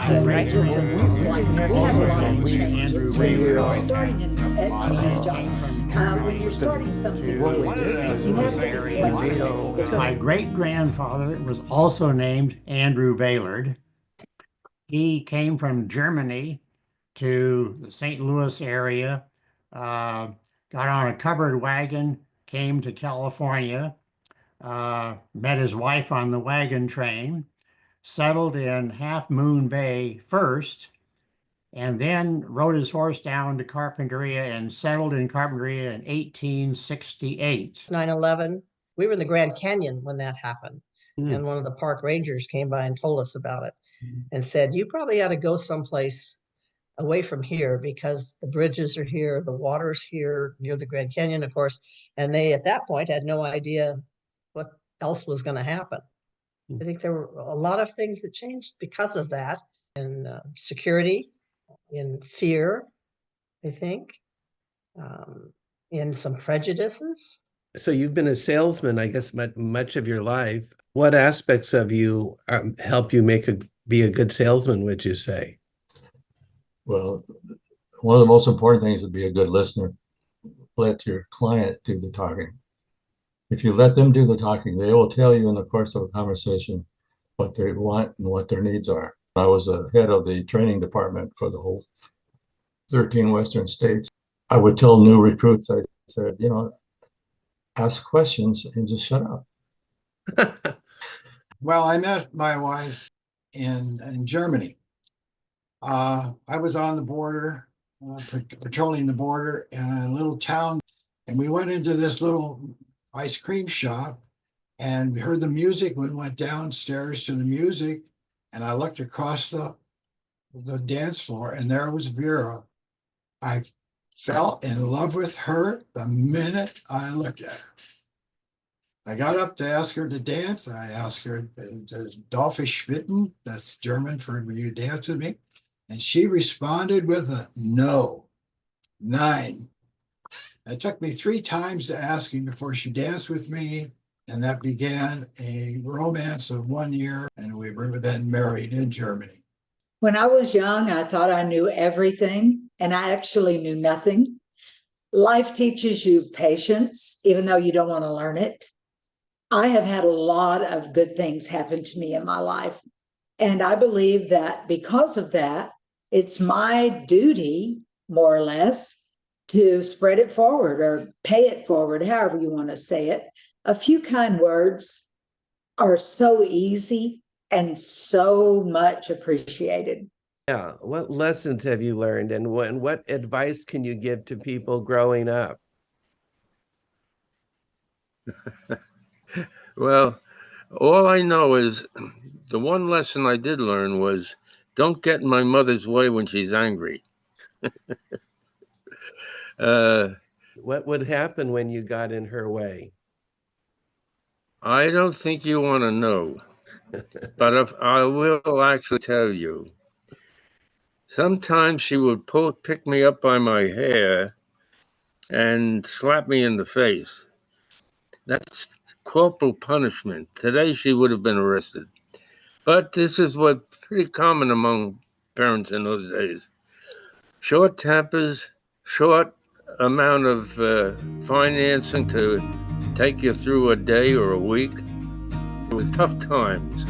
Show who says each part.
Speaker 1: Right. Just a recent, we have a lot of changes when you're starting in his job. When you're starting something new, you have to be flexible because
Speaker 2: My great-grandfather was also named Andrew Baylord. He came from Germany to the St. Louis area, got on a covered wagon, came to California, met his wife on the wagon train, settled in Half Moon Bay first, and then rode his horse down to Carpinteria and settled in Carpinteria in 1868.
Speaker 3: 9/11, we were in the Grand Canyon when that happened.
Speaker 2: Mm.
Speaker 3: And one of the park rangers came by and told us about it and said, you probably ought to go someplace away from here because the bridges are here, the water's here near the Grand Canyon, of course. And they, at that point, had no idea what else was going to happen. I think there were a lot of things that changed because of that, in security, in fear, I think, in some prejudices.
Speaker 4: So you've been a salesman, I guess, much of your life. What aspects of you help you be a good salesman, would you say?
Speaker 5: Well, one of the most important things is to be a good listener. Let your client do the talking. If you let them do the talking, they will tell you in the course of a conversation what they want and what their needs are. I was the head of the training department for the whole 13 Western states. I would tell new recruits, I said, ask questions and just shut up.
Speaker 6: Well, I met my wife in Germany. I was on the border, patrolling the border in a little town, and we went into this little ice cream shop, and we heard the music. We went downstairs to the music, and I looked across the dance floor, and there was Vera. I fell in love with her the minute I looked at her. I got up to ask her to dance. I asked her, "Darf ich bitten?" That's German for "Will you dance with me?" And she responded with a no, 9. It took me 3 times to asking before she danced with me, and that began a romance of 1 year, and we were then married in Germany.
Speaker 1: when I was young, I thought I knew everything, and I actually knew nothing. Life teaches you patience, even though you don't want to learn it. I have had a lot of good things happen to me in my life. And I believe that because of that, it's my duty, more or less, to spread it forward or pay it forward, however you want to say it. A few kind words are so easy and so much appreciated.
Speaker 4: Yeah. What lessons have you learned, and what advice can you give to people growing up?
Speaker 7: Well, all I know is the one lesson I did learn was don't get in my mother's way when she's angry.
Speaker 4: What would happen when you got in her way?
Speaker 7: I don't think you want to know, but if I will actually tell you. Sometimes she would pick me up by my hair and slap me in the face. That's corporal punishment. Today she would have been arrested. But this is what pretty common among parents in those days. Short tempers, short amount of financing to take you through a day or a week. It was tough times.